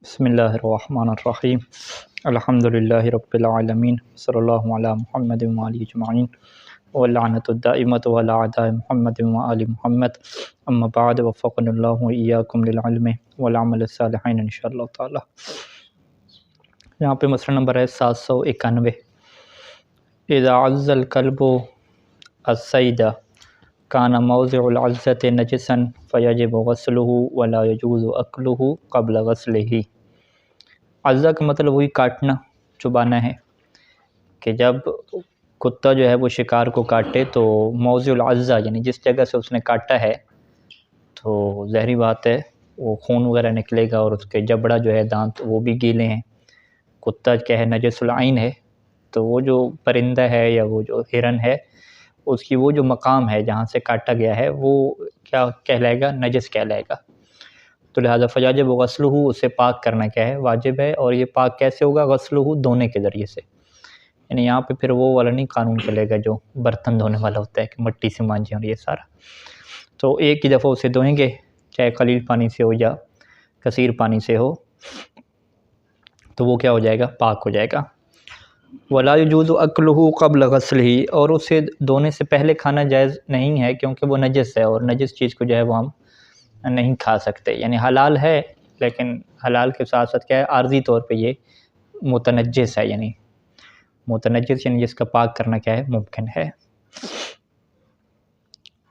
بسم اللہ الرحمن الرحیم الحمد للہ رب العالمین صلی اللہ علی محمد وعلی اجمعین واللعنۃ الدائمۃ علی اعداء محمد وآل محمد اما بعد وفقنا اللہ وإیاکم للعلم والعمل الصالحین انشاءاللہ تعالی۔ یہاں پہ مسئلہ نمبر ہے 791۔ اذا عز الکلب الصید کان موضع العزۃ نجسا فیجب غسلہ ولا یجوز اکلہ قبل غسلہ۔ عزہ کا مطلب وہی کاٹنا، چبانا ہے کہ جب کتا جو ہے وہ شکار کو کاٹے تو موضع العزہ یعنی جس جگہ سے اس نے کاٹا ہے تو ظاہری بات ہے وہ خون وغیرہ نکلے گا، اور اس کے جبڑا جو ہے دانت وہ بھی گیلے ہیں۔ کتا کیا ہے نجس العین ہے، تو وہ جو پرندہ ہے یا وہ جو ہرن ہے اس کی وہ جو مقام ہے جہاں سے کاٹا گیا ہے وہ کیا کہلائے گا؟ نجس کہلائے گا۔ تو لہٰذا فیجب غسلہ، اسے پاک کرنا کیا ہے؟ واجب ہے۔ اور یہ پاک کیسے ہوگا؟ غسلہ، دھونے کے ذریعے سے۔ یعنی یہاں پہ پھر وہ والا نہیں قانون چلے گا جو برتن دھونے والا ہوتا ہے کہ مٹی سے مانجیں اور یہ سارا۔ تو ایک ہی دفعہ اسے دھوئیں گے، چاہے قلیل پانی سے ہو یا کثیر پانی سے ہو، تو وہ کیا ہو جائے گا؟ پاک ہو جائے گا۔ ولا یجوز اکلہ قبل غسلہ، اور اسے دھونے سے پہلے کھانا جائز نہیں ہے کیونکہ وہ نجس ہے، اور نجس چیز کو جو ہے وہ ہم نہیں کھا سکتے۔ یعنی حلال ہے لیکن حلال کے ساتھ ساتھ کیا ہے؟ عارضی طور پہ یہ متنجس ہے، یعنی متنجس یعنی جس کا پاک کرنا کیا ہے؟ ممکن ہے۔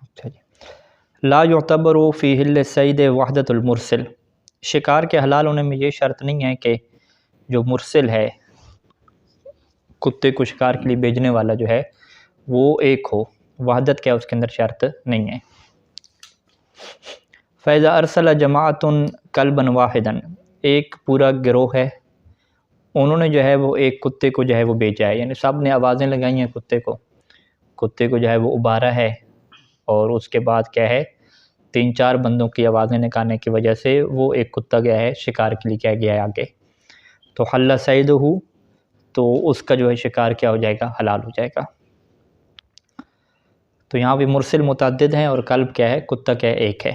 اچھا جی۔ لا یعتبر فی حل الصید وحدۃ المرسل، شکار کے حلال ہونے میں یہ شرط نہیں ہے کہ جو مرسل ہے، کتے کو شکار کے لیے بھیجنے والا جو ہے وہ ایک ہو، وحدت کیا اس کے اندر شرط نہیں ہے۔ فَإِذَا أَرْسَلَ جَمَاعَةٌ كَلْبًا وَاحِدًا، ایک پورا گروہ ہے، انہوں نے جو ہے وہ ایک کتے کو جو ہے وہ بھیجا ہے، یعنی سب نے آوازیں لگائی ہیں کتے کو جو ہے وہ ابھارا ہے، اور اس کے بعد کیا ہے؟ 3-4 بندوں کی آوازیں نکالنے کی وجہ سے وہ ایک کتا گیا ہے شکار کے لیے، کیا گیا ہے آگے، تو حل صیدہ، تو اس کا جو ہے شکار کیا ہو جائے گا؟ حلال ہو جائے گا۔ تو یہاں بھی مرسل متعدد ہیں اور کلب کیا ہے؟ کتا کیا ہے؟ ایک ہے۔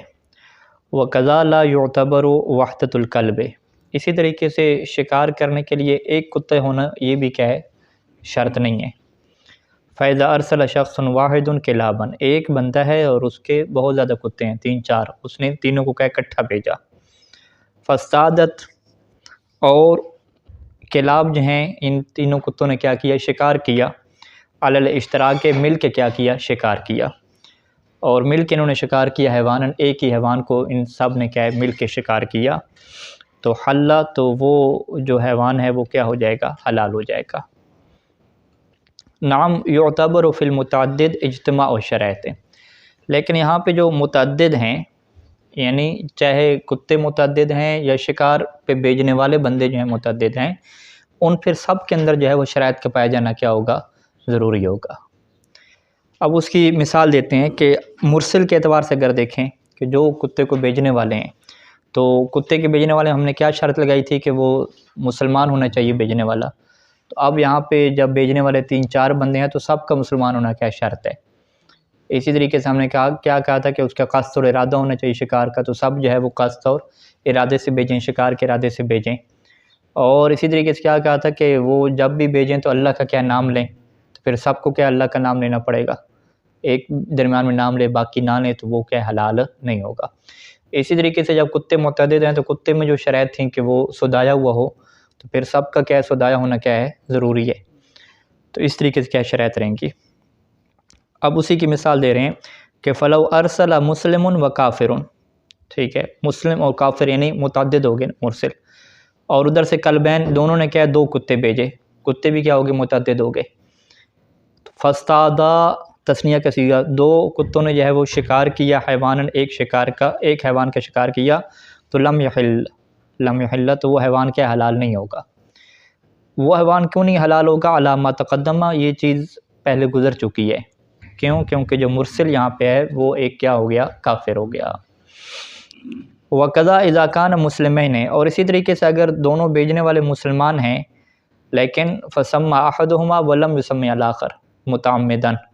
وَقَذَا لَا يُعْتَبَرُ وَحْدَةُ الْكَلْبِ، اسی طریقے سے شکار کرنے کے لیے ایک کتا ہونا یہ بھی کیا ہے؟ شرط نہیں ہے۔ فَإِذَا أَرْسَلَ شَخْصٌ وَاحِدٌ كِلَابًا، ایک بندہ ہے اور اس کے بہت زیادہ کتے ہیں، 3-4، اس نے تینوں کو کیا اکٹھا بھیجا۔ فَاسْتَعْدَتْ، اور کلاب جو ہیں ان تینوں کتوں نے کیا کیا؟ شکار کیا۔ علی الاشتراک، مل کے کیا کیا؟ شکار کیا۔ اور مل کے انہوں نے شکار کیا حیواناً، ایک ہی حیوان کو ان سب نے کیا ہے؟ مل کے شکار کیا، تو حلہ، تو وہ جو حیوان ہے وہ کیا ہو جائے گا؟ حلال ہو جائے گا۔ نعم یعتبر فی المتعدد اجتماع و شرائط، لیکن یہاں پہ جو متعدد ہیں، یعنی چاہے کتے متعدد ہیں یا شکار پہ بھیجنے والے بندے جو ہیں متعدد ہیں، ان پھر سب کے اندر جو ہے وہ شرائط کا پایا جانا کیا ہوگا؟ ضروری ہوگا۔ اب اس کی مثال دیتے ہیں کہ مرسل کے اعتبار سے اگر دیکھیں کہ جو کتے کو بھیجنے والے ہیں، تو کتے کے بھیجنے والے ہم نے کیا شرط لگائی تھی کہ وہ مسلمان ہونا چاہیے بھیجنے والا، تو اب یہاں پہ جب بھیجنے والے 3-4 بندے ہیں تو سب کا مسلمان ہونا کیا شرط ہے۔ اسی طریقے سے ہم نے کیا کہا تھا کہ اس کا قصد اور ارادہ ہونا چاہیے شکار کا، تو سب جو ہے وہ قصد اور ارادے سے بھیجیں، شکار کے ارادے سے بھیجیں۔ اور اسی طریقے سے کیا کہا تھا کہ وہ جب بھی بھیجیں تو اللہ کا کیا نام لیں، تو پھر سب کو کیا اللہ کا نام لینا پڑے گا، ایک درمیان میں نام لے باقی نہ لے تو وہ کیا حلال نہیں ہوگا۔ اسی طریقے سے جب کتے متعدد ہیں تو کتے میں جو شرائط تھیں کہ وہ سدایا ہوا ہو، تو پھر سب کا کیا سدایا ہونا کیا ہے؟ ضروری ہے۔ تو اس طریقے سے کیا شرائط رہیں گی۔ اب اسی کی مثال دے رہے ہیں کہ فلو ارسل مسلم و کافر، ٹھیک ہے، مسلم اور کافر یعنی متعدد ہو گئے مرسل، اور ادھر سے کلبین دونوں نے کیا 2 کتے بھیجے، کتے بھی کیا ہو گئے؟ متعدد ہو گئے۔ فاستادا، تثنیہ کا صیغہ، 2 کتوں نے جو ہے وہ شکار کیا حیواناً، ایک حیوان کا شکار کیا، تو لم یحل، تو وہ حیوان کیا حلال نہیں ہوگا۔ وہ حیوان کیوں نہیں حلال ہوگا؟ علی ما تقدم، یہ چیز پہلے گزر چکی ہے، کیوں؟ کیونکہ جو مرسل یہاں پہ ہے وہ ایک کیا ہو گیا؟ کافر ہو گیا۔ وَقَضَا اِذَا كَانَ مُسْلِمَيْنِ، اور اسی طریقے سے اگر دونوں بھیجنے والے مسلمان ہیں لیکن فَسَمَّ أَحَدُهُمَا وَلَمْ يُسَمِّ الْآخَرَ مُتَعَمِّدًا،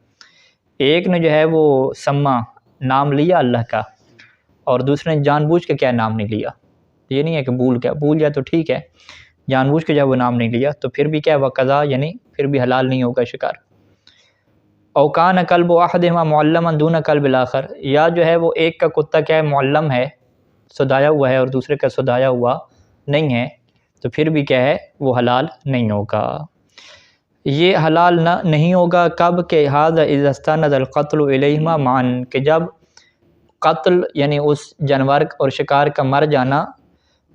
ایک نے جو ہے وہ سما نام لیا اللہ کا، اور دوسرے نے جان بوجھ کے کیا نام نہیں لیا، یہ نہیں ہے کہ بھول گیا تو ٹھیک ہے، جان بوجھ کے جب وہ نام نہیں لیا تو پھر بھی کیا ہے وقضا، یعنی پھر بھی حلال نہیں ہوگا شکار۔ او کان کلب احدہما معلما دون کلب الاخر، یا جو ہے وہ ایک کا کتا کیا ہے معلم ہے، سدایا ہوا ہے، اور دوسرے کا سدایا ہوا نہیں ہے، تو پھر بھی کیا ہے وہ حلال نہیں ہوگا۔ یہ حلال نہیں ہوگا کب کہ ھذا اذا استند القتل الیہما معا، کہ جب قتل یعنی اس جانور اور شکار کا مر جانا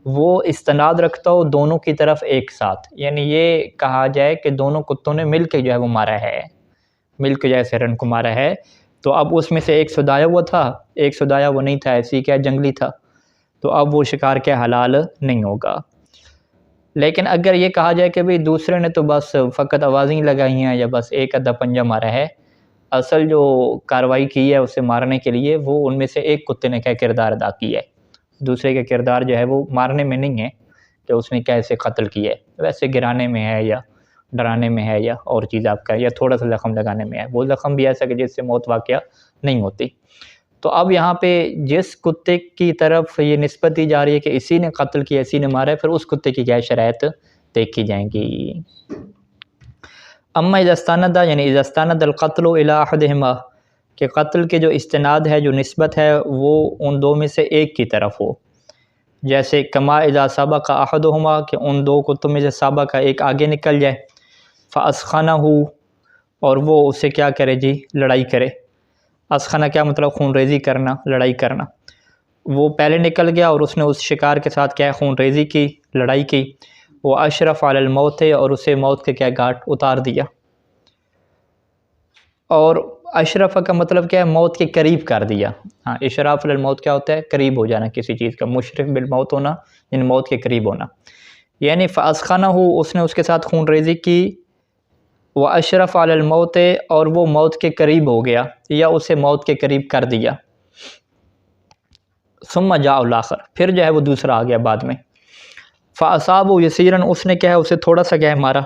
وہ استناد رکھتا ہو دونوں کی طرف ایک ساتھ، یعنی یہ کہا جائے کہ دونوں کتوں نے مل کے جو ہے وہ مارا ہے، مل کے جیسے ہرن کو مارا ہے، تو اب اس میں سے ایک سدایا ہوا تھا، ایک سدایا ہوا نہیں تھا، ایسی کیا جنگلی تھا، تو اب وہ شکار کیا حلال نہیں ہوگا۔ لیکن اگر یہ کہا جائے کہ بھئی دوسرے نے تو بس فقط آوازیں لگائی ہیں یا بس ایک ادھا پنجہ مارا ہے، اصل جو کارروائی کی ہے اسے مارنے کے لیے وہ ان میں سے ایک کتے نے کیا کردار ادا کی ہے، دوسرے کا کردار جو ہے وہ مارنے میں نہیں ہے کہ اس نے کیا اسے قتل کیا ہے، ویسے گرانے میں ہے یا ڈرانے میں ہے یا اور چیز آپ کا، یا تھوڑا سا زخم لگانے میں ہے، وہ زخم بھی ایسا کہ جس سے موت واقعہ نہیں ہوتی۔ تو اب یہاں پہ جس کتے کی طرف یہ نسبت دی جا رہی ہے کہ اسی نے قتل کیا، اسی نے مارا ہے، پھر اس کتے کی کیا شرائط دیکھی جائیں گی۔ اما اذا استند یعنی اذا استند القتل الى احدہما، کہ قتل کے جو استناد ہے، جو نسبت ہے، وہ ان دو میں سے ایک کی طرف ہو، جیسے کما اذا سبق احدہما، کہ ان دو کتوں میں سے سابق ایک آگے نکل جائے، فاسخنہ، اور وہ اسے کیا کرے جی لڑائی کرے۔ اسخنہ کیا مطلب خون ریزی کرنا، لڑائی کرنا، وہ پہلے نکل گیا اور اس نے اس شکار کے ساتھ کیا خون ریزی کی، لڑائی کی، وہ اشرف علی الموت، اور اسے موت کے کیا گھاٹ اتار دیا۔ اور اشرف کا مطلب کیا ہے موت کے قریب کر دیا، ہاں اشراف علی الموت کیا ہوتا ہے قریب ہو جانا کسی چیز کا، مشرف بالموت ہونا یعنی موت کے قریب ہونا، یعنی فاسخنہ، اس نے اس کے ساتھ خون ریزی کی، وہ اشرف علی الموت، اور وہ موت کے قریب ہو گیا یا اسے موت کے قریب کر دیا۔ ثم جاء الاخر، پھر جو ہے وہ دوسرا آ گیا بعد میں، فاصابہ یسیرا، اس نے کیا ہے اسے تھوڑا سا کیا ہے مارا،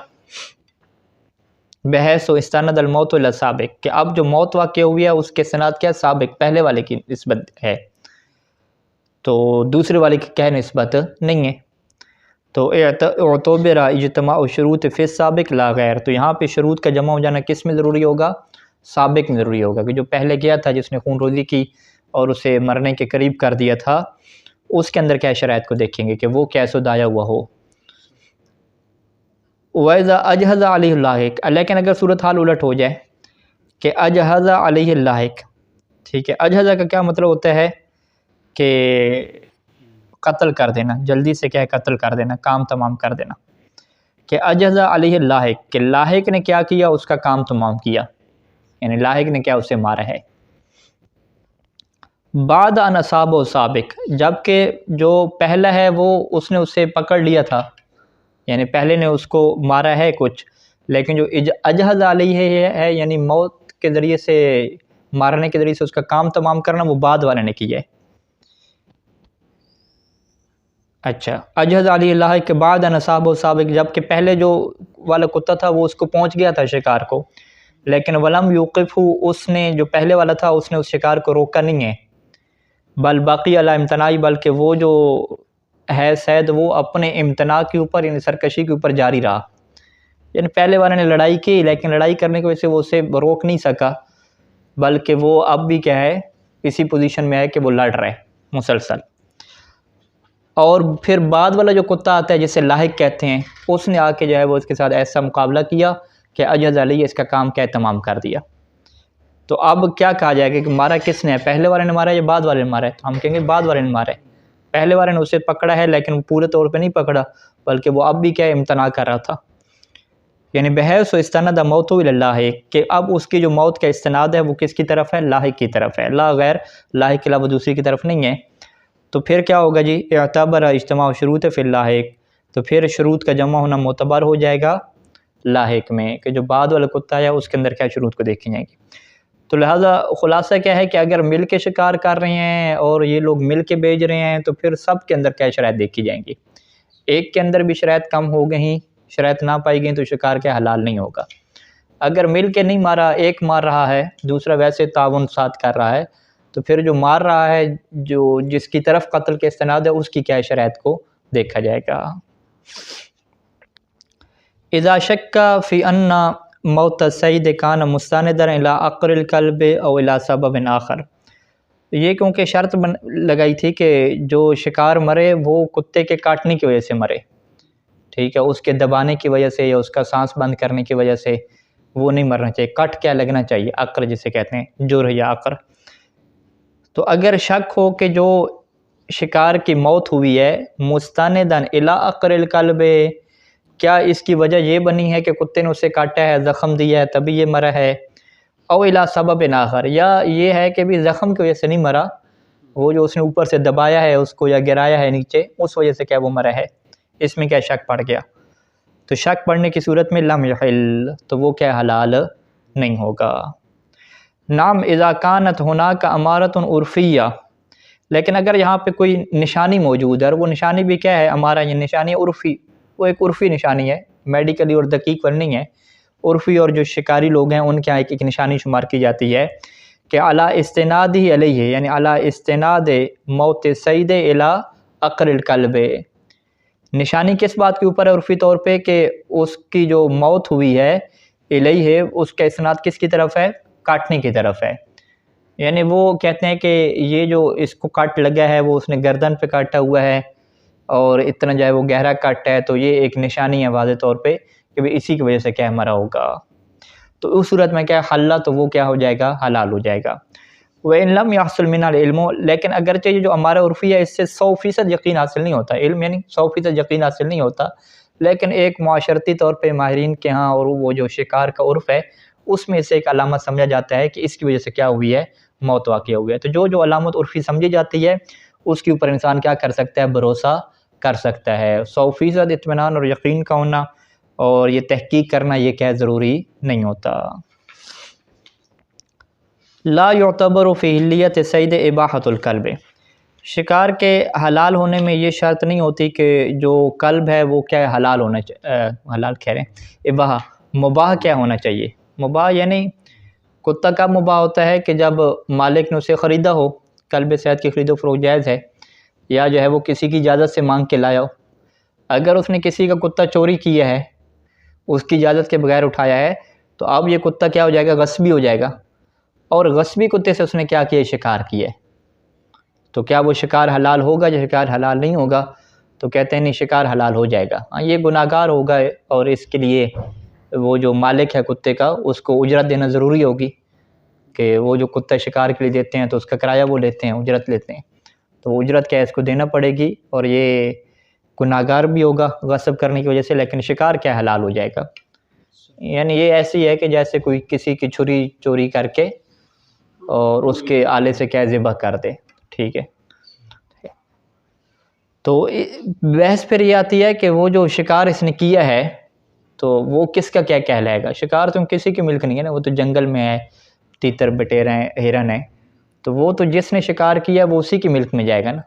بحیث استند الموت الی السابق، کہ اب جو موت واقع ہوئی ہے اس کے سند کیا سابق پہلے والے کی نسبت ہے، تو دوسرے والے کی کیا نسبت نہیں ہے، تو اعتبر اجتماع شروط فی السابق لا غیر، تو یہاں پہ شروط کا جمع ہو جانا کس میں ضروری ہوگا، سابق میں ضروری ہوگا، کہ جو پہلے گیا تھا جس نے خون ریزی کی اور اسے مرنے کے قریب کر دیا تھا، اس کے اندر کیا شرائط کو دیکھیں گے کہ وہ کیسے دایا ہوا ہو۔ وَإِذَا أَجْهَزَ عَلَيْهِ اللَّاحِقُ، لیکن اگر صورتحال الٹ ہو جائے کہ اجہز علیہ اللاحق، ٹھیک ہے، اجہز کا کیا مطلب ہوتا ہے کہ قتل کر دینا، جلدی سے کیا ہے قتل کر دینا، کام تمام کر دینا، کہ اجہز علیہ اللاحق، کہ لاحق نے کیا کیا اس کا کام تمام کیا، یعنی لاحق نے کیا اسے مارا ہے، بعد ان اصابہ سابق، جبکہ جو پہلا ہے وہ اس نے اسے پکڑ لیا تھا، یعنی پہلے نے اس کو مارا ہے کچھ، لیکن جو اجہز علیہ ہے یعنی موت کے ذریعے سے مارنے کے ذریعے سے اس کا کام تمام کرنا، وہ بعد والے نے کیا ہے۔ اچھا، اجہز علیہ اللہ کے بعد انصاب و سابق، جبکہ پہلے جو والا کتا تھا وہ اس کو پہنچ گیا تھا شکار کو، لیکن ولم یوقف، اس نے جو پہلے والا تھا اس نے اس شکار کو روکا نہیں ہے، بل باقی علی امتناعی، بلکہ وہ جو ہے سید وہ اپنے امتناع کے اوپر یعنی سرکشی کے اوپر جاری رہا، یعنی پہلے والے نے لڑائی کی لیکن لڑائی کرنے کی وجہ سے وہ اسے روک نہیں سکا، بلکہ وہ اب بھی کیا ہے اسی پوزیشن میں ہے کہ وہ لڑ رہے مسلسل۔ اور پھر بعد والا جو کتا آتا ہے جسے لاحق کہتے ہیں، اس نے آ کے جو ہے وہ اس کے ساتھ ایسا مقابلہ کیا کہ اجہز علیہ اس کا کام کیا تمام کر دیا۔ تو اب کیا کہا جائے گا کہ مارا کس نے ہے، پہلے والے نے مارا ہے یا بعد والے نے مارا ہے، تو ہم کہیں گے بعد والے نے مارا ہے، پہلے والے نے اسے پکڑا ہے لیکن پورے طور پہ نہیں پکڑا، بلکہ وہ اب بھی کیا امتناع کر رہا تھا، یعنی بحیث و استند موت الی اللاحق، کہ اب اس کی جو موت کا استناد ہے وہ کس کی طرف ہے، لاحق کی طرف ہے، لا غیر، لاحق کے علاوہ دوسری کی طرف نہیں ہے۔ تو پھر کیا ہوگا جی، اعتبر اجتماع شروط فی اللاحق، تو پھر شروط کا جمع ہونا معتبر ہو جائے گا لاحق میں، کہ جو بعد والا کتا ہے اس کے اندر کیا شروط کو دیکھی جائیں گی۔ تو لہٰذا خلاصہ کیا ہے کہ اگر مل کے شکار کر رہے ہیں اور یہ لوگ مل کے بیچ رہے ہیں تو پھر سب کے اندر کیا شرائط دیکھی جائیں گی، ایک کے اندر بھی شرائط کم ہو گئی، شرائط نہ پائی گئی تو شکار کیا حلال نہیں ہوگا۔ اگر مل کے نہیں مارا، ایک مار رہا ہے دوسرا ویسے تعاون ساتھ کر رہا ہے، تو پھر جو مار رہا ہے، جو جس کی طرف قتل کے استناد ہے، اس کی کیا شرائط کو دیکھا جائے گا۔ اذا شک فی ان موت السید کان مستندًا الی عقر الکلب او الی سبب آخر، یہ کیونکہ شرط لگائی تھی کہ جو شکار مرے وہ کتے کے کاٹنے کی وجہ سے مرے، ٹھیک ہے، اس کے دبانے کی وجہ سے یا اس کا سانس بند کرنے کی وجہ سے وہ نہیں مرنا چاہیے، کٹ کیا لگنا چاہیے، عقر جسے کہتے ہیں، جرح یا عقر۔ تو اگر شک ہو کہ جو شکار کی موت ہوئی ہے مستندًا الی عقر الکلب، کیا اس کی وجہ یہ بنی ہے کہ کتے نے اسے کاٹا ہے، زخم دیا ہے تبھی یہ مرا ہے، او الی سبب آخر، یا یہ ہے کہ بھی زخم کی وجہ سے نہیں مرا، وہ جو اس نے اوپر سے دبایا ہے اس کو یا گرایا ہے نیچے، اس وجہ سے کیا وہ مرا ہے، اس میں کیا شک پڑ گیا۔ تو شک پڑنے کی صورت میں لم یحل، تو وہ کیا حلال نہیں ہوگا۔ نعم اذا کانت ہناک امارۃ عرفیہ، لیکن اگر یہاں پہ کوئی نشانی موجود ہے، اور وہ نشانی بھی کیا ہے، ہمارا یہ نشانی عرفی، وہ ایک عرفی نشانی ہے، میڈیکلی اور دقیق پر نہیں ہے، عرفی، اور جو شکاری لوگ ہیں ان کے یہاں ایک نشانی شمار کی جاتی ہے کہ علی استناد ہی علیہ، یعنی علی استناد موت سید الی عقر الکلب، نشانی کس بات کے اوپر ہے عرفی طور پہ، کہ اس کی جو موت ہوئی ہے الیہ، اس کا اسناد کس کی طرف ہے، کاٹنے کی طرف ہے، یعنی وہ کہتے ہیں کہ یہ جو اس کو کاٹ لگا ہے وہ اس نے گردن پہ کاٹا ہوا ہے اور اتنا جو ہے وہ گہرا کاٹا ہے، تو یہ ایک نشانی ہے واضح طور پہ کہ بھی اسی کی وجہ سے کیا مرا ہوگا، تو اس صورت میں کیا حلہ، تو وہ کیا ہو جائے گا، حلال ہو جائے گا۔ وَإِن لَمْ يَحْصُلْ مِنَ الْعِلْمُ، لیکن اگرچہ یہ جو ہمارا عرفی ہے اس سے 100% یقین حاصل نہیں ہوتا، علم یعنی 100% یقین حاصل نہیں ہوتا، لیکن ایک معاشرتی طور پہ ماہرین کے ہاں اور وہ جو شکار کا عرف ہے اس میں سے ایک علامت سمجھا جاتا ہے کہ اس کی وجہ سے کیا ہوئی ہے، موت واقع ہوئی ہے۔ تو جو علامت عرفی سمجھی جاتی ہے اس کے اوپر انسان کیا کر سکتا ہے، بھروسہ کر سکتا ہے۔ 100% اطمینان اور یقین کا ہونا اور یہ تحقیق کرنا یہ کیا ضروری نہیں ہوتا۔ لا يعتبر فی حلیت صید اباحۃ الکلب، شکار کے حلال ہونے میں یہ شرط نہیں ہوتی کہ جو کلب ہے وہ کیا حلال ہونا چاہیے، حلال کہہ رہے ہیں، اباحہ مباح کیا ہونا چاہیے، مباح یعنی کتا کا مباح ہوتا ہے کہ جب مالک نے اسے خریدا ہو، کلب صید کی خرید و فروخت جائز ہے، یا جو ہے وہ کسی کی اجازت سے مانگ کے لایا ہو۔ اگر اس نے کسی کا کتا چوری کیا ہے، اس کی اجازت کے بغیر اٹھایا ہے، تو اب یہ کتا کیا ہو جائے گا، غصبی ہو جائے گا، اور غصبی کتے سے اس نے کیا کیا، شکار کیا ہے، تو کیا وہ شکار حلال ہوگا یا شکار حلال نہیں ہوگا؟ تو کہتے ہیں نہیں، شکار حلال ہو جائے گا، ہاں یہ گناہگار ہوگا، اور اس کے لیے وہ جو مالک ہے کتے کا اس کو اجرت دینا ضروری ہوگی، کہ وہ جو کتا شکار کے لیے دیتے ہیں تو اس کا کرایہ وہ لیتے ہیں، اجرت لیتے ہیں، تو وہ اجرت کیا ہے، اس کو دینا پڑے گی، اور یہ گناہگار بھی ہوگا غصب کرنے کی وجہ سے، لیکن شکار کیا حلال ہو جائے گا۔ یعنی یہ ایسی ہے کہ جیسے کوئی کسی کی چھری چوری کر کے اور اس کے آلے سے کیا ذبح کر دے، ٹھیک ہے۔ تو بحث پھر یہ آتی ہے کہ وہ جو شکار اس نے کیا ہے تو وہ کس کا کیا کہلائے گا، شکار تو کسی کی ملک نہیں ہے نا، وہ تو جنگل میں ہے، تیتر بٹیر ہیں، ہرن ہے، تو وہ تو جس نے شکار کیا وہ اسی کی ملک میں جائے گا نا،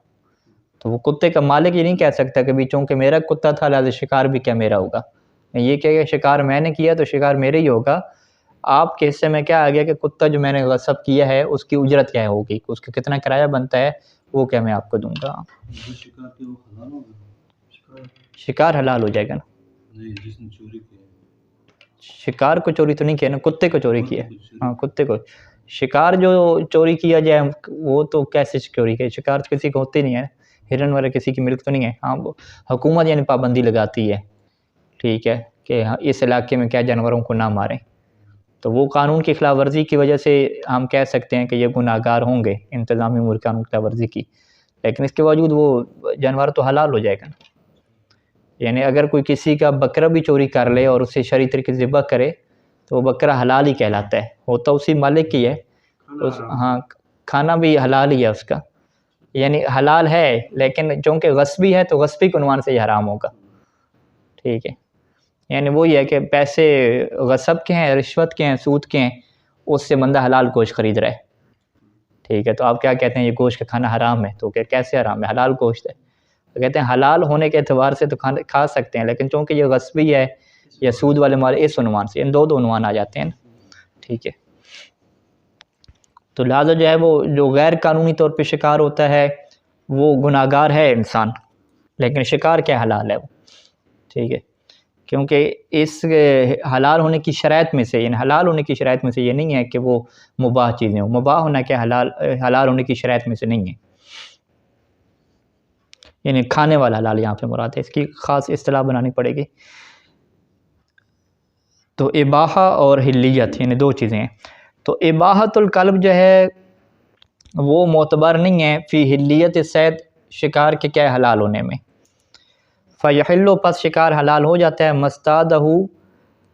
تو وہ کتے کا مالک یہ نہیں کہہ سکتا کہ بھی چونکہ میرا کتا تھا لہٰذا شکار بھی کیا میرا ہوگا، یہ کہے گا شکار میں نے کیا تو شکار میرے ہی ہوگا۔ آپ کے حصے میں کیا آ گیا کہ کتا جو میں نے غصب کیا ہے اس کی اجرت کیا ہوگی، اس کا کتنا کرایہ بنتا ہے وہ کیا میں آپ کو دوں گا۔ شکار حلال ہو جائے گا نا، شکار کو چوری تو نہیں کیا نا، کتے کو چوری کیا، ہاں کتے کو، شکار جو چوری کیا جائے وہ تو کیسے چوری کیا، شکار تو کسی کو ہوتے نہیں ہے، ہرن والا کسی کی ملک تو نہیں ہے، ہاں وہ حکومت یعنی پابندی لگاتی ہے، ٹھیک ہے، کہ اس علاقے میں کیا جانوروں کو نہ ماریں، تو وہ قانون کی خلاف ورزی کی وجہ سے ہم کہہ سکتے ہیں کہ یہ گناہگار ہوں گے انتظامی امور قانون کی خلاف ورزی کی، لیکن اس کے باوجود وہ جانور تو حلال ہو جائے گا نا۔ یعنی اگر کوئی کسی کا بکرا بھی چوری کر لے اور اسے شرعی طریقے سے ذبح کرے تو وہ بکرا حلال ہی کہلاتا ہے، ہوتا اسی مالک کی ہے، ہاں کھانا بھی حلال ہی ہے اس کا، یعنی حلال ہے لیکن چونکہ غصبی ہے تو غصبی کے عنوان سے یہ حرام ہوگا، ٹھیک ہے۔ یعنی وہی ہے کہ پیسے غصب کے ہیں، رشوت کے ہیں، سود کے ہیں، اس سے بندہ حلال گوشت خرید رہا ہے، ٹھیک ہے، تو آپ کیا کہتے ہیں یہ گوشت کا کھانا حرام ہے، تو کیسے حرام ہے، حلال گوشت ہے، تو کہتے ہیں حلال ہونے کے اعتبار سے تو کھا سکتے ہیں، لیکن چونکہ یہ غصبی ہے یا سود والے مال، اس عنوان سے، ان دو عنوان آ جاتے ہیں، ٹھیک ہے۔ تو لہٰذا جو ہے وہ جو غیر قانونی طور پہ شکار ہوتا ہے وہ گناہگار ہے انسان، لیکن شکار کیا حلال ہے وہ، ٹھیک ہے، کیونکہ اس حلال ہونے کی شرائط میں سے، یعنی حلال ہونے کی شرائط میں سے یہ نہیں ہے کہ وہ مباح چیزیں ہوں، مباح ہونا کیا حلال ہونے کی شرائط میں سے نہیں ہے، یعنی کھانے والا حلال یہاں پہ مراد ہے، اس کی خاص اصطلاح بنانی پڑے گی۔ تو اباحہ اور حلیت یعنی دو چیزیں ہیں۔ تو اباحت القلب جو ہے وہ معتبر نہیں ہے فی حلیت الصید، شکار کے کیا حلال ہونے میں، فیحل پس شکار حلال ہو جاتا ہے مستعدہ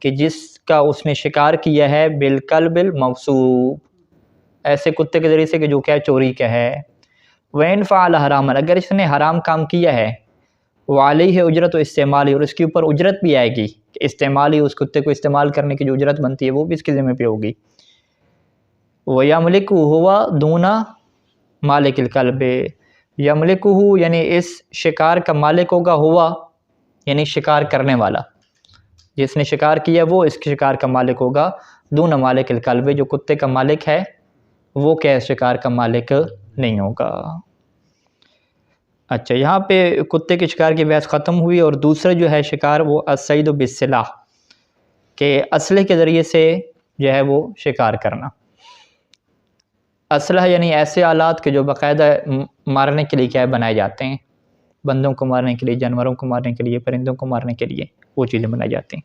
کہ جس کا اس نے شکار کیا ہے بالکلب المغصوب، ایسے کتے کے ذریعے سے کہ جو کیا چوری کا ہے، وَإِنْ فَعَلَ حَرَامًا، اگر اس نے حرام کام کیا ہے، وَعَلَيْهِ اجرت و استعمالی، اور اس کے اوپر اجرت بھی آئے گی کہ استعمالی، اس کتے کو استعمال کرنے کی جو اجرت بنتی ہے وہ بھی اس کے ذمہ پہ ہوگی، وَيَمْلِكُ هُوَ دُونَ مالک الکلب، یملکہ یعنی اس شکار کا مالک ہوگا، ہوا یعنی شکار کرنے والا، جس نے شکار کیا وہ اس کے شکار کا مالک ہوگا، دون مالک الکلب، جو کتے کا مالک ہے وہ کیا شکار کا مالک نہیں ہوگا۔ اچھا، یہاں پہ کتے کے شکار کی بحث ختم ہوئی، اور دوسرا جو ہے شکار وہ الصید بالسلاح، کہ اسلحے کے ذریعے سے جو ہے وہ شکار کرنا، اسلحہ یعنی ایسے آلات کے جو باقاعدہ مارنے کے لیے کیا بنائے جاتے ہیں، بندوں کو مارنے کے لیے، جانوروں کو مارنے کے لیے، پرندوں کو مارنے کے لیے وہ چیزیں بنائی جاتی ہیں۔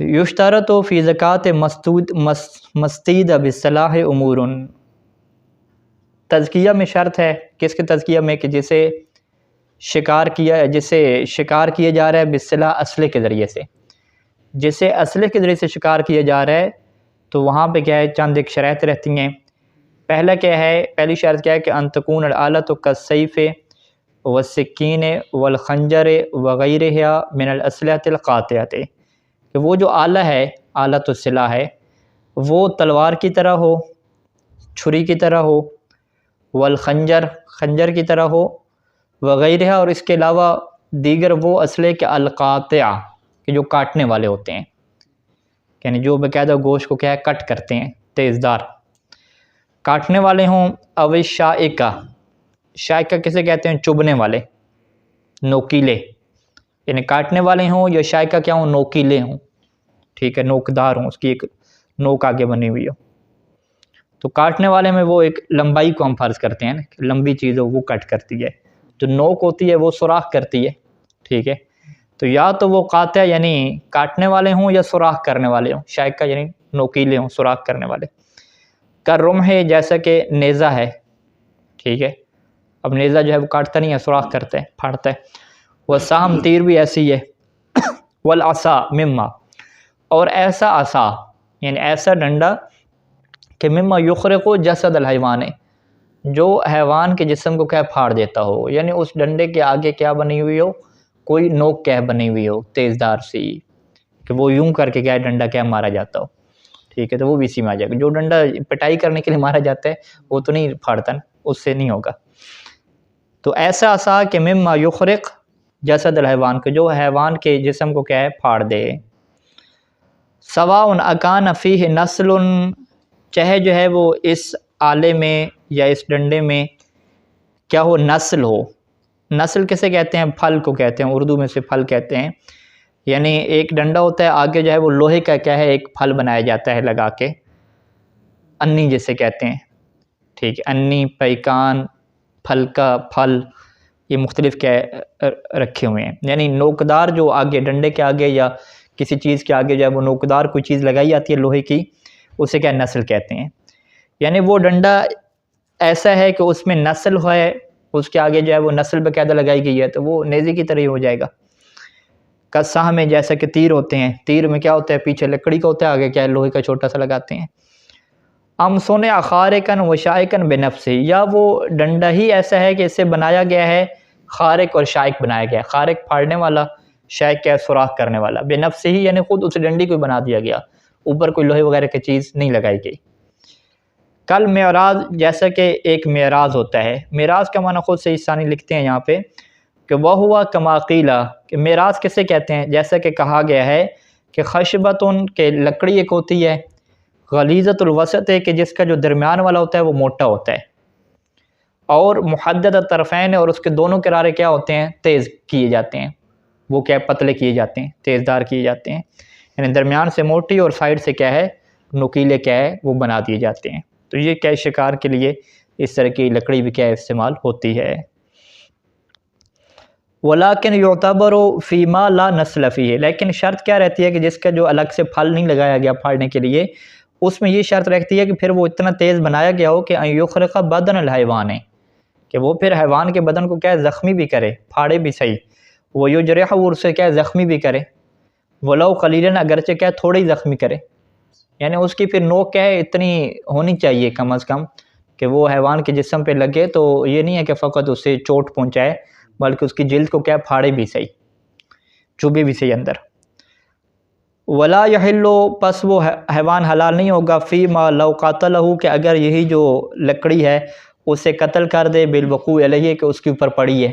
یشترط فی زکوٰۃ مستید بالسلاح امور، تزکیہ میں شرط ہے، کس کے تزکیہ میں، کہ جسے شکار کیا جا رہا ہے بالسلاح، اسلحے کے ذریعے سے، جسے اسلحے کے ذریعے سے شکار کیا جا رہا ہے تو وہاں پہ کیا ہے چند ایک شرائط رہتی ہیں۔ پہلا کیا ہے، پہلی شرط کیا ہے کہ ان تکون الآلۃ کالسیف والسکین والخنجر وغیرہا من الاسلحۃ القاطعۃ، کہ وہ جو آلہ ہے، آلۃ السلاح ہے، وہ تلوار کی طرح ہو، چھری کی طرح ہو، والخنجر خنجر کی طرح ہو، وغیرہ اور اس کے علاوہ دیگر وہ اسلحے کے القاطع کہ جو کاٹنے والے ہوتے ہیں، یعنی جو باقاعدہ گوشت کو کیا ہے کٹ کرتے ہیں، تیز دار کاٹنے والے ہوں، او شائقہ، شائقہ کسے کہتے ہیں، چبھنے والے، نوکیلے، یعنی کاٹنے والے ہوں، یا شائقہ کیا ہوں، نوکیلے ہوں، ٹھیک ہے، نوکدار ہوں، اس کی ایک نوک آگے بنی ہوئی ہو۔ تو کاٹنے والے میں وہ ایک لمبائی کو ہم فرض کرتے ہیں نا، لمبی چیز ہو وہ کٹ کرتی ہے، جو نوک ہوتی ہے وہ سوراخ کرتی ہے، ٹھیک ہے، تو یا تو وہ قاطع یعنی کاٹنے والے ہوں، یا سوراخ کرنے والے ہوں، شائقہ یعنی نوکیلے ہوں، سوراخ کرنے والے، کرم ہے جیسا کہ نیزہ ہے، ٹھیک ہے، اب نیزہ جو ہے وہ کاٹتا نہیں ہے، سوراخ کرتا ہے، پھاڑتا ہے، وہ سام تیر بھی ایسی ہے، والعصا مما، اور ایسا عصا یعنی ایسا ڈنڈا کہ مما یخرق جسد الحیوان، جو حیوان کے جسم کو کیا پھاڑ دیتا ہو، یعنی اس ڈنڈے کے آگے کیا بنی ہوئی ہو، کوئی نوک کیا بنی ہوئی ہو تیز دار سی، کہ وہ یوں کر کے کیا ڈنڈا کیا مارا جاتا ہو، ٹھیک ہے، تو وہ بھی اسی میں آ جائے گا۔ جو ڈنڈا پٹائی کرنے کے لیے مارا جاتا ہے وہ تو نہیں پھاڑتا، اس سے نہیں ہوگا۔ تو ایسا عصا کہ مما یخرق جسد الحیوان، کہ جو حیوان کے جسم کو کیا ہے پھاڑ دے، سواء اکان فیہ نسل، چاہے جو ہے وہ اس آلے میں یا اس ڈنڈے میں کیا ہو، نسل ہو، نسل کسے کہتے ہیں، پھل کو کہتے ہیں، اردو میں سے پھل کہتے ہیں، یعنی ایک ڈنڈا ہوتا ہے، آگے جو ہے وہ لوہے کا کیا ہے ایک پھل بنایا جاتا ہے لگا کے، انی جسے کہتے ہیں، ٹھیک ہے، انی، پیکان، پھل کا پھل، یہ مختلف کیا رکھے ہوئے ہیں، یعنی نوکدار جو آگے ڈنڈے کے آگے یا کسی چیز کے آگے جو ہے وہ نوکدار کوئی چیز لگائی جاتی ہے لوہے کی، اسے کیا نسل کہتے ہیں، یعنی وہ ڈنڈا ایسا ہے کہ اس میں نسل ہے، اس کے آگے جو ہے وہ نسل باقاعدہ لگائی گئی ہے، تو وہ نیزے کی طرح ہی ہو جائے گا۔ کساہ میں جیسا کہ تیر ہوتے ہیں، تیر میں کیا ہوتا ہے، پیچھے لکڑی کا ہوتا ہے، آگے کیا ہے لوہے کا چھوٹا سا لگاتے ہیں۔ ام صنع خارقا و شائقا بنفسہ، یا وہ ڈنڈا ہی ایسا ہے کہ اسے بنایا گیا ہے خارق اور شائق بنایا گیا ہے، خارق پھاڑنے والا، شائق کیا ہے سوراخ کرنے والا، بنفسہ ہی یعنی خود اس ڈنڈی کو بنا دیا گیا، اوپر کوئی لوہے وغیرہ کی چیز نہیں لگائی گئی۔ کل معراج، جیسا کہ ایک معراج ہوتا ہے، معراج کا معنی خود سے ثانی لکھتے ہیں یہاں پہ کہ وہ ہوا کما قیل، کہ معراج کسے کہتے ہیں، جیسا کہ کہا گیا ہے کہ خشبۃ، کہ لکڑی ایک ہوتی ہے، غلیظۃ الوسط ہے کہ جس کا جو درمیان والا ہوتا ہے وہ موٹا ہوتا ہے، اور محدد الطرفین، اور اس کے دونوں کنارے کیا ہوتے ہیں؟ تیز کیے جاتے ہیں، وہ کیا پتلے کیے جاتے ہیں، تیز دار کیے جاتے ہیں، یعنی درمیان سے موٹی اور سائڈ سے کیا ہے؟ نکیلے کیا ہے؟ وہ بنا دیے جاتے ہیں۔ تو یہ کیا شکار کے لیے اس طرح کی لکڑی بھی کیا استعمال ہوتی ہے۔ وَلَكِنْ يُعْتَبَرُ فِي مَا لَا نَسْلَ فِيهِ، لیکن شرط کیا رہتی ہے کہ جس کا جو الگ سے پھل نہیں لگایا گیا پھاڑنے کے لیے، اس میں یہ شرط رہتی ہے کہ پھر وہ اتنا تیز بنایا گیا ہو کہ أَن يُخْرِقَ بَدَنَ الْحَيْوَانِ، کہ وہ پھر حیوان کے بدن کو کیا ہے؟ زخمی بھی کرے، پھاڑے بھی صحیح، وَيُجْرِحُ، اور اسے کیا ہے؟ زخمی بھی کرے، وَلَوْ قَلِيلًا، اگرچہ کیا ہے؟ تھوڑی زخمی کرے، یعنی اس کی پھر نوک کیا ہے؟ اتنی ہونی چاہیے کم از کم کہ وہ حیوان کے جسم پہ لگے، تو یہ نہیں ہے کہ فقط اسے چوٹ پہنچائے بلکہ اس کی جلد کو کیا پھاڑے بھی صحیح، چبھے بھی صحیح اندر۔ ولا یحل، پس وہ حیوان حلال نہیں ہوگا، فی ما لو قاتلہ، کہ اگر یہی جو لکڑی ہے اسے قتل کر دے، بالوقوع علیہ، کہ اس کے اوپر پڑی ہے،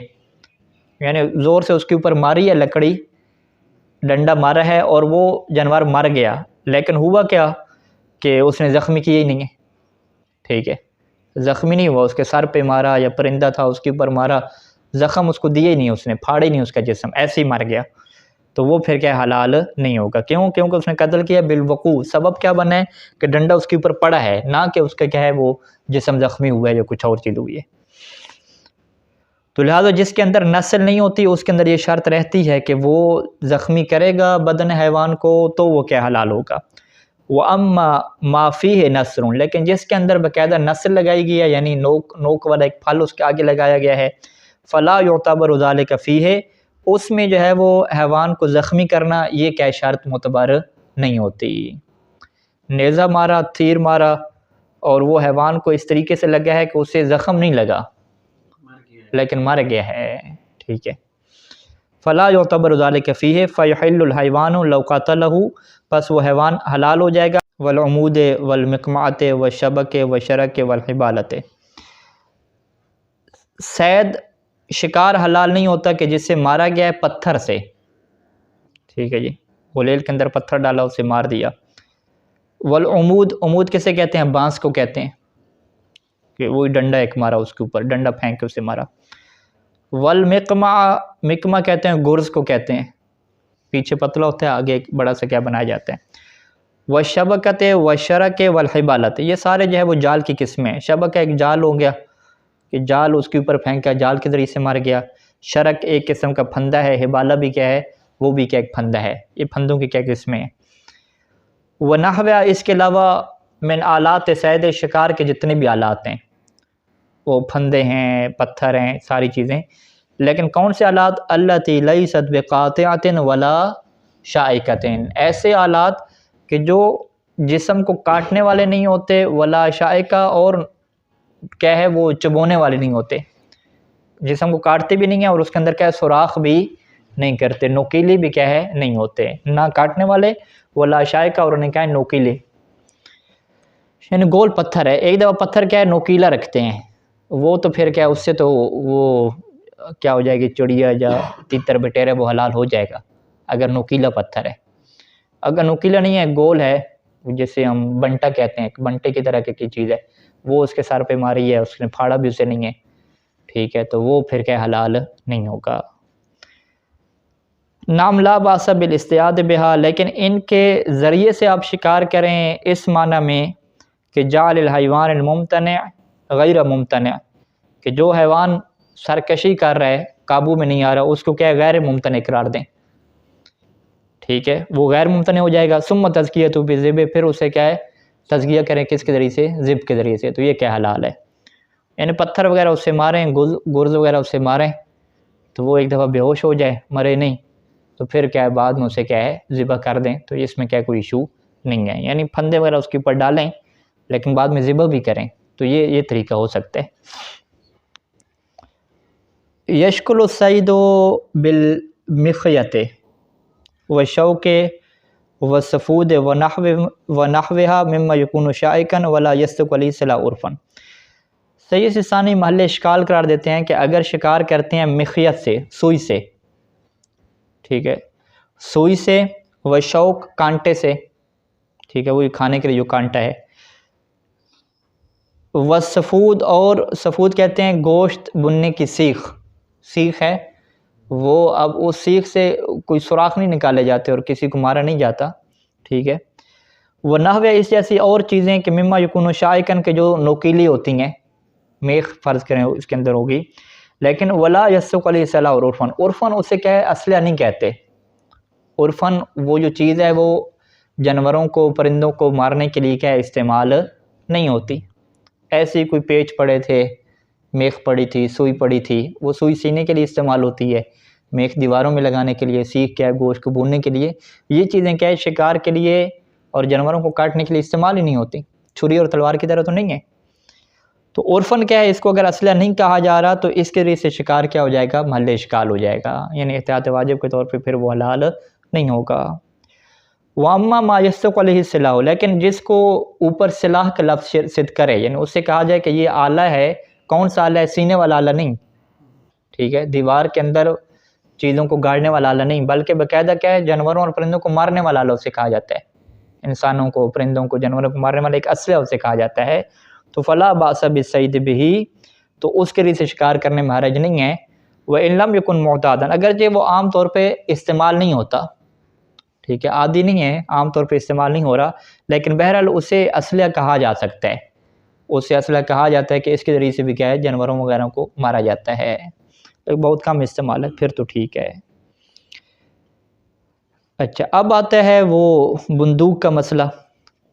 یعنی زور سے اس کے اوپر ماری ہے لکڑی، ڈنڈا مارا ہے اور وہ جانور مر گیا، لیکن ہوا کیا کہ اس نے زخمی کیا ہی نہیں ہے، ٹھیک ہے، زخمی نہیں ہوا، اس کے سر پہ مارا یا پرندہ تھا اس کے اوپر مارا، زخم اس کو دیے ہی نہیں، اس نے پھاڑے نہیں اس کا جسم، ایسے ہی مر گیا، تو وہ پھر کیا حلال نہیں ہوگا۔ کیوں؟ کیونکہ اس نے قتل کیا بالوقوع، سبب کیا بنا ہے کہ ڈنڈا اس کے اوپر پڑا ہے، نہ کہ اس کا کیا ہے وہ جسم زخمی ہوا ہے یا کچھ اور چیز ہوئی ہے۔ تو لہٰذا جس کے اندر نسل نہیں ہوتی اس کے اندر یہ شرط رہتی ہے کہ وہ زخمی کرے گا بدن حیوان کو تو وہ کیا حلال ہوگا۔ وَأَمَّا مَا فِيهِ نَسْرٌ، لیکن جس کے اندر باقاعدہ نسل لگائی گئی ہے، یعنی نوک والا ایک پھل اس کے آگے لگایا گیا ہے، فَلَا يُعْتَبَرُ ذَلِكَ فِيهِ، اس میں جو ہے وہ حیوان کو زخمی کرنا یہ کیا شرط معتبر نہیں ہوتی۔ نیزہ مارا، تیر مارا اور وہ حیوان کو اس طریقے سے لگا ہے کہ اسے زخم نہیں لگا لیکن مر گیا ہے، ٹھیک ہے، فَلَا يُعْتَبَرُ ذَلِكَ فِيهِ فَيُحِلُّ الْحَيْوَانُ لَوْ قَتَلَهُ، پس وہ حیوان حلال ہو جائے گا، وَالْعُمُودِ وَالْمِقْمَعَةِ وَالشَّبَكِ وَالشَّرَكِ وَالْحِبَالَةِ، صید شکار حلال نہیں ہوتا کہ جس سے مارا گیا ہے پتھر سے، ٹھیک ہے جی، غلیل کے اندر پتھر ڈالا اسے مار دیا۔ والعمود، عمود کسے کہتے ہیں؟ بانس کو کہتے ہیں، کہ وہی ڈنڈا ایک مارا اس کے اوپر، ڈنڈا پھینک کے اسے مارا۔ والمقمع، مقمع کہتے ہیں گرز کو کہتے ہیں، پیچھے پتلا ہوتا ہے آگے ایک بڑا سا کیا بنایا جاتا ہے۔ والشبکۃ والشرک والحبالۃ، یہ سارے جو ہے وہ جال کی قسمیں ہیں۔ شبکہ ایک جال ہو گیا کہ جال اس کے اوپر پھینکا، جال کے ذریعے سے مر گیا۔ شرک ایک قسم کا پھندا ہے، حبالہ بھی کیا ہے؟ وہ بھی کیا ایک پھندا ہے۔ یہ پھندوں کی کیا قسمیں ہیں۔ ونحوہ، اس کے علاوہ من آلات صید، شکار کے جتنے بھی آلات ہیں، وہ پھندے ہیں، پتھر ہیں، ساری چیزیں، لیکن کون سے آلات؟ التی لیست بقاطعۃ ولا شائکۃ، ایسے آلات کہ جو جسم کو کاٹنے والے نہیں ہوتے، ولا شائکہ، اور کیا ہے وہ چبونے والے نہیں ہوتے، جسم کو کاٹتے بھی نہیں ہیں اور اس کے اندر کیا ہے سوراخ بھی نہیں کرتے، نوکیلے بھی کیا ہے نہیں ہوتے، نہ کاٹنے والے ولا شائکہ، اور انہیں کیا ہے نوکیلے، یعنی گول پتھر ہے۔ ایک دفعہ پتھر کیا ہے نوکیلا رکھتے ہیں، وہ تو پھر کیا اس سے تو وہ کیا ہو جائے گی، چڑیا یا تیتر بٹیرے وہ حلال ہو جائے گا اگر نوکیلا پتھر ہے۔ اگر نوکیلا نہیں ہے، گول ہے، جسے ہم بنٹا کہتے ہیں، بنٹے کی طرح کی چیز ہے، وہ اس کے سر پہ ماری ہے، اس نے پھاڑا بھی اسے نہیں ہے، ٹھیک ہے، تو وہ پھر کیا حلال نہیں ہوگا۔ نام لا باس بالاصطیاد بہا، لیکن ان کے ذریعے سے آپ شکار کریں اس معنی میں کہ جعل الحیوان الممتنع غیر ممتنع، کہ جو حیوان سرکشی کر رہا ہے، قابو میں نہیں آ رہا، اس کو کیا ہے غیر ممتنع قرار دیں، ٹھیک ہے، وہ غیر ممتنع ہو جائے گا۔ ثم تزکیۃ بذب، پھر اسے کیا ہے تزکیہ کریں کس کے ذریعے سے؟ ذب کے ذریعے سے، تو یہ کیا حلال ہے، یعنی پتھر وغیرہ اس سے ماریں، گرز وغیرہ اس سے ماریں تو وہ ایک دفعہ بے ہوش ہو جائے، مرے نہیں، تو پھر کیا ہے بعد میں اسے کیا ہے ذبح کر دیں، تو اس میں کیا کوئی ایشو نہیں ہے، یعنی پھندے وغیرہ اس کے اوپر ڈالیں لیکن بعد میں ذبح بھی کریں، تو یہ طریقہ ہو سکتا ہے۔ یشکل الصید بالمخیط والشوک والسفود ونحوها مما یکون شائکا ولا یصدق علیہ صلاح عرفا۔ سید سستانی محل اشکال قرار دیتے ہیں کہ اگر شکار کرتے ہیں مخیط سے، سوئی سے، ٹھیک ہے، سوئی سے، وشوک کانٹے سے، ٹھیک ہے، وہی کھانے کے لیے جو کانٹا ہے. وسفود، اور سفود کہتے ہیں گوشت بننے کی سیخ. سیخ ہے وہ، اب اس سیخ سے کوئی سوراخ نہیں نکالے جاتے اور کسی کو مارا نہیں جاتا. ٹھیک ہے. وہ نحوے اس جیسی اور چیزیں کہ مما یکون شائکن کے جو نوکیلی ہوتی ہیں، میخ فرض کریں اس کے اندر ہوگی. لیکن ولا یسق علیہ صلاح اور عرفن، عرفن اسے کیا ہے اسلحہ نہیں کہتے. عرفن وہ جو چیز ہے وہ جانوروں کو پرندوں کو مارنے کے لیے کیا استعمال نہیں ہوتی. ایسے کوئی پیچ پڑے تھے، میخ پڑی تھی، سوئی پڑی تھی، وہ سوئی سینے کے لیے استعمال ہوتی ہے، میخ دیواروں میں لگانے کے لیے، سیخ کیا ہے گوشت کو بھوننے کے لیے. یہ چیزیں کیا ہے شکار کے لیے اور جانوروں کو کاٹنے کے لیے استعمال ہی نہیں ہوتی. چھری اور تلوار کی طرح تو نہیں ہے. تو عرفن کیا ہے، اس کو اگر اسلحہ نہیں کہا جا رہا تو اس کے ذریعے سے شکار کیا ہو جائے گا، محل اشکال ہو جائے گا، یعنی احتیاط واجب کے طور پہ پھر وہ حلال نہیں ہوگا. واما ما یسق علیہ السلاح، لیکن جس کو اوپر سلاح کا لفظ صد کرے، یعنی اس سے کہا جائے کہ یہ آلہ ہے. کون سا آلہ ہے؟ سینے والا آلہ نہیں. ٹھیک ہے، دیوار کے اندر چیزوں کو گاڑنے والا آلہ نہیں، بلکہ باقاعدہ کیا ہے جانوروں اور پرندوں کو مارنے والا آلہ اسے کہا جاتا ہے. انسانوں کو، پرندوں کو، جانوروں کو مارنے والا ایک اسلحہ اسے کہا جاتا ہے. تو فلا باس بالصید بہ، تو اس کے لیے سے شکار کرنے میں حرج نہیں ہے. وان لم یکن معتادا، اگرچہ وہ عام طور پہ استعمال نہیں ہوتا. ٹھیک ہے، عادی نہیں ہے، عام طور پہ استعمال نہیں ہو رہا، لیکن بہرحال اسے اسلحہ کہا جا سکتا ہے. اسے اسلحہ کہا جاتا ہے کہ اس کے ذریعے سے بھی کیا ہے جانوروں وغیرہ کو مارا جاتا ہے. بہت کم استعمال ہے، پھر تو ٹھیک ہے. اچھا، اب آتا ہے وہ بندوق کا مسئلہ،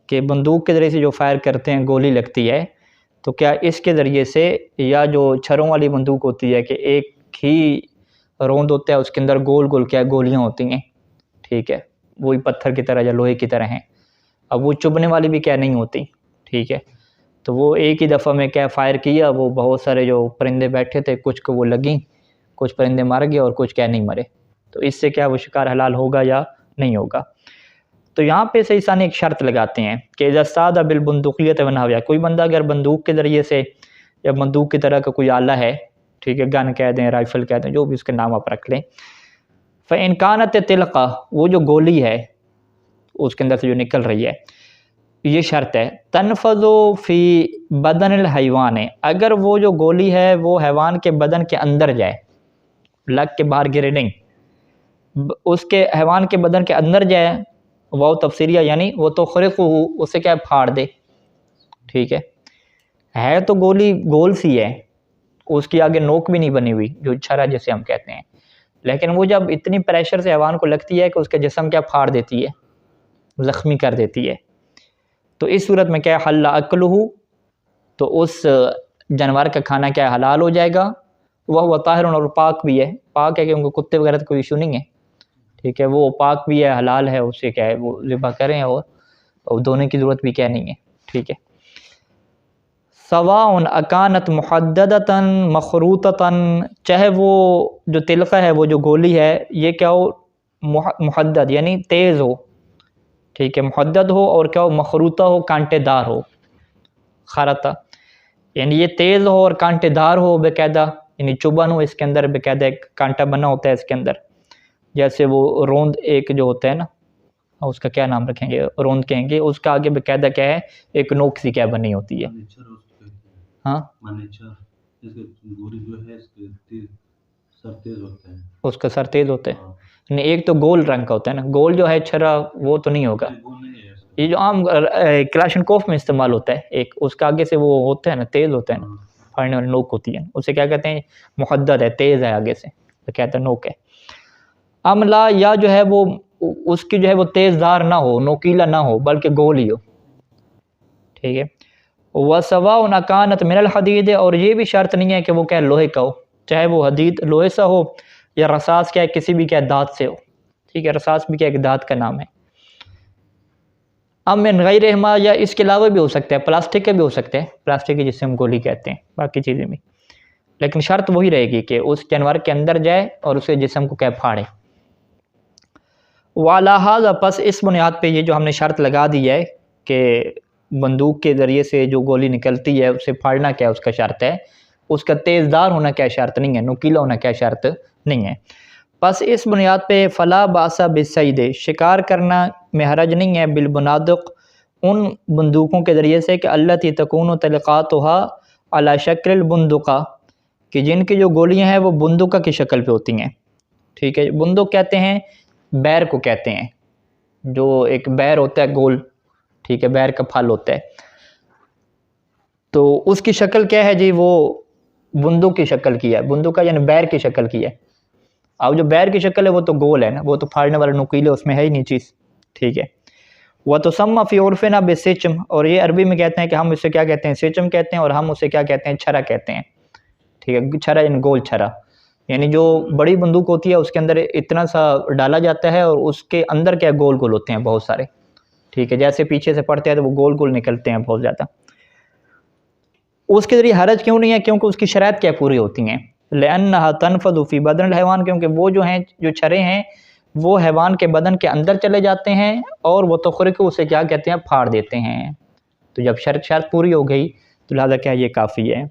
کہ بندوق کے ذریعے سے جو فائر کرتے ہیں گولی لگتی ہے، تو کیا اس کے ذریعے سے، یا جو چھروں والی بندوق ہوتی ہے کہ ایک ہی روند ہوتا ہے، اس کے اندر گول گول کیا گولیاں ہوتی ہیں. ٹھیک ہے، وہی پتھر کی طرح یا لوہے کی طرح ہیں. اب وہ چبھنے والی بھی کیا نہیں ہوتی. ٹھیک ہے، تو وہ ایک ہی دفعہ میں کیا فائر کیا، وہ بہت سارے جو پرندے بیٹھے تھے کچھ کو وہ لگیں، کچھ پرندے مر گئے اور کچھ کیا نہیں مرے. تو اس سے کیا وہ شکار حلال ہوگا یا نہیں ہوگا. تو یہاں پہ صحیح ثانی ایک شرط لگاتے ہیں کہ اذا استعاذ بالبندقیۃ ونحوها، کوئی بندہ اگر بندوق کے ذریعے سے یا بندوق کی طرح کا کوئی آلہ ہے، ٹھیک ہے، گن کہہ دیں، رائفل کہہ دیں، جو بھی اس کے نام آپ رکھ لیں. فإن كانت تلقا، وہ جو گولی ہے اس کے اندر سے جو نکل رہی ہے، یہ شرط ہے. تنفذ فی بدن الحیوان، اگر وہ جو گولی ہے وہ حیوان کے بدن کے اندر جائے، لگ کے باہر گرے نہیں، اس کے حیوان کے بدن کے اندر جائے. وہ تفسیریہ، یعنی وہ تو خرق اسے کیا پھاڑ دے. ٹھیک ہے تو گولی گول سی ہے، اس کی آگے نوک بھی نہیں بنی ہوئی، جو چھرا جسے ہم کہتے ہیں، لیکن وہ جب اتنی پریشر سے حیوان کو لگتی ہے کہ اس کا جسم کیا پھاڑ دیتی ہے، زخمی کر دیتی ہے. تو اس صورت میں کیا حل اکلہ، تو اس جانور کا کھانا کیا حلال ہو جائے گا. وہ طاہر، اور پاک بھی ہے. پاک ہے کہ ان کو کتے وغیرہ کوئی ایشو نہیں ہے. ٹھیک ہے، وہ پاک بھی ہے، حلال ہے، اسے کیا ہے وہ ذبح کریں، اور دھونے کی ضرورت بھی کیا نہیں ہے. ٹھیک ہے. سواء اکانت محددتا مخروطتا، چاہے وہ جو تلقہ ہے، وہ جو گولی ہے، یہ کیا ہو محدد یعنی تیز ہو. ٹھیک ہے، محدد ہو، اور کیا ہو مخروطہ ہو، کانٹے دار ہو. خرطہ یعنی یہ تیز ہو اور کانٹے دار ہو باقاعدہ، یعنی چبھن ہو، اس کے اندر باقاعدہ ایک کانٹا بنا ہوتا ہے اس کے اندر. جیسے وہ روند ایک جو ہوتا ہے نا، اس کا کیا نام رکھیں گے، روند کہیں گے، اس کا آگے باقاعدہ کیا ہے ایک نوک سی کیا بنی ہوتی ہے. ہاں، اس کا سر تیز ہوتا ہے. نہیں، ایک تو گول رنگ کا ہوتا ہے نا، گول جو ہے چھرا وہ تو نہیں ہوگا. یہ جو عام کلاشنکوف میں استعمال ہوتا ہے، ایک اس کا آگے سے وہ ہوتا ہے نا، تیز ہوتا ہے نا، پھاڑنے والی نوک ہوتی ہے، اسے کیا کہتے ہیں محدد ہے، تیز ہے، آگے سے تو کہتے ہیں نوک ہے. عملہ، یا جو ہے وہ اس کی جو ہے وہ تیز دار نہ ہو، نوکیلا نہ ہو، بلکہ گول ہی ہو. ٹھیک ہے. وَسَوَاءٌ كَانَتْ مِنَ الْحَدِيدِ، اور یہ بھی شرط نہیں ہے کہ وہ کیا لوہے کا ہو، چاہے وہ حدید لوہے سا ہو، یا رساس کیا کسی بھی کیا دھات سے ہو. ٹھیک ہے، رساس بھی کیا ایک دھات کا نام ہے. اب من غیرہما، یا اس کے علاوہ بھی ہو سکتا ہے، پلاسٹک کے بھی ہو سکتے ہیں، پلاسٹک کے جسے ہم گولی کہتے ہیں، باقی چیزیں بھی، لیکن شرط وہی رہے گی کہ اس جانور کے اندر جائے اور اسے جسم کو کیا پھاڑے. وَعَلَىٰ هَٰذَا، پس اس بنیاد پہ یہ جو ہم نے شرط لگا دی ہے کہ بندوق کے ذریعے سے جو گولی نکلتی ہے اسے پھاڑنا کیا اس کا شرط ہے، اس کا تیز دار ہونا کیا شرط نہیں ہے، نوکیلا ہونا کیا شرط نہیں ہے. پس اس بنیاد پہ فلا باس بالصید، شکار کرنا میں حرج نہیں ہے، بالبنادق، ان بندوقوں کے ذریعے سے کہ التی تکون تلقاتھا علی شکل البندقہ، کہ جن کی جو گولیاں ہیں وہ بندقہ کی شکل پہ ہوتی ہیں، ٹھیک ہے۔ بندق کہتے ہیں بیر کو کہتے ہیں، جو ایک بیر ہوتا ہے گول، ٹھیک ہے، بیر کا پھل ہوتا ہے، تو اس کی شکل کیا ہے جی، وہ بندق کی شکل کی ہے، بندق کا یعنی بیر کی شکل کی ہے۔ اب جو بیر کی شکل ہے وہ تو گول ہے نا، وہ تو پھاڑنے والا نکیلے اس میں ہے ہی نہیں چیز، ٹھیک ہے۔ وَتُسَمَّى فِي عُرْفِنَا بِالسِّچْم، اور یہ عربی میں کہتے ہیں کہ ہم اسے کیا کہتے ہیں، سچم کہتے ہیں، اور ہم اسے کیا کہتے ہیں، چھرا کہتے ہیں، ٹھیک ہے۔ چھرا یعنی گول چھرا، یعنی جو بڑی بندوق ہوتی ہے اس کے اندر اتنا سا ڈالا جاتا ہے اور اس کے اندر کیا گول گول ہوتے ہیں بہت سارے، ٹھیک ہے، جیسے پیچھے سے پڑتے ہیں تو وہ گول گول نکلتے ہیں بہت زیادہ۔ اس کے ذریعے حرج کیوں نہیں ہے؟ کیونکہ اس کی شرائط کیا پوری ہوتی ہیں، لأنها تنفذ في بدن الحيوان، کیونکہ وہ جو ہیں جو چھرے ہیں وہ حیوان کے بدن کے اندر چلے جاتے ہیں اور وہ تخرق اسے کیا کہتے ہیں، پھاڑ دیتے ہیں۔ تو جب شرط پوری ہو گئی تو لہذا کیا یہ کافی ہے۔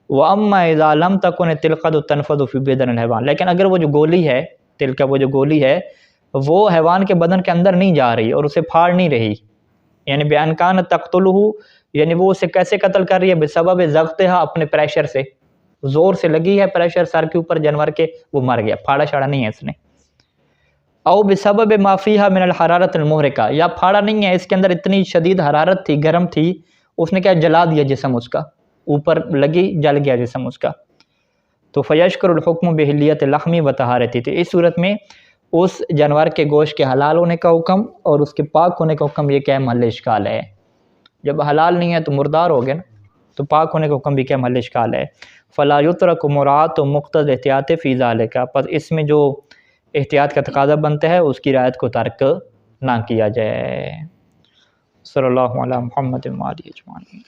وَأَمَّا إِذَا لَمْ تَكُنِ التِّلْقَةُ تَنْفَذُ فِي بَدْنِ الْحَيْوَانِ، لیکن اگر وہ جو گولی ہے، تل کا وہ جو گولی ہے وہ حیوان کے بدن کے اندر نہیں جا رہی اور اسے پھاڑ نہیں رہی، یعنی بِأَنْ كَانَتْ تَقْتُلُهُ، یعنی وہ اسے کیسے قتل کر رہی ہے، بسبب ضغطها، اپنے پریشر سے، زور سے لگی ہے پریشر سر کے اوپر جانور کے، وہ مر گیا، پھاڑا شاڑا نہیں ہے اس نے۔ او بسبب ما فیہا من الحرارت المحرقہ، یا پھاڑا نہیں ہے، اس کے اندر اتنی شدید حرارت تھی، گرم تھی، اس نے کیا جلا دیا جسم اس کا، اوپر لگی جل گیا جسم اس کا۔ تو فیشکر الحکم بحلیت لحمی و طہارتی، تو اس صورت میں اس جانور کے گوشت کے حلال ہونے کا حکم اور اس کے پاک ہونے کا حکم یہ کیا ہے، محل اشکال ہے۔ جب حلال نہیں ہے تو مردار ہو گیا نا، تو پاک ہونے کا حکم بھی کیا محل اشکال ہے۔ فلا یترک مراعات و مقتض احتیاط فی ذالک، پس اس میں جو احتیاط کا تقاضا بنتا ہے اس کی رعایت کو ترک نہ کیا جائے۔ صلی اللہ علی محمد و آلہ اجمعین۔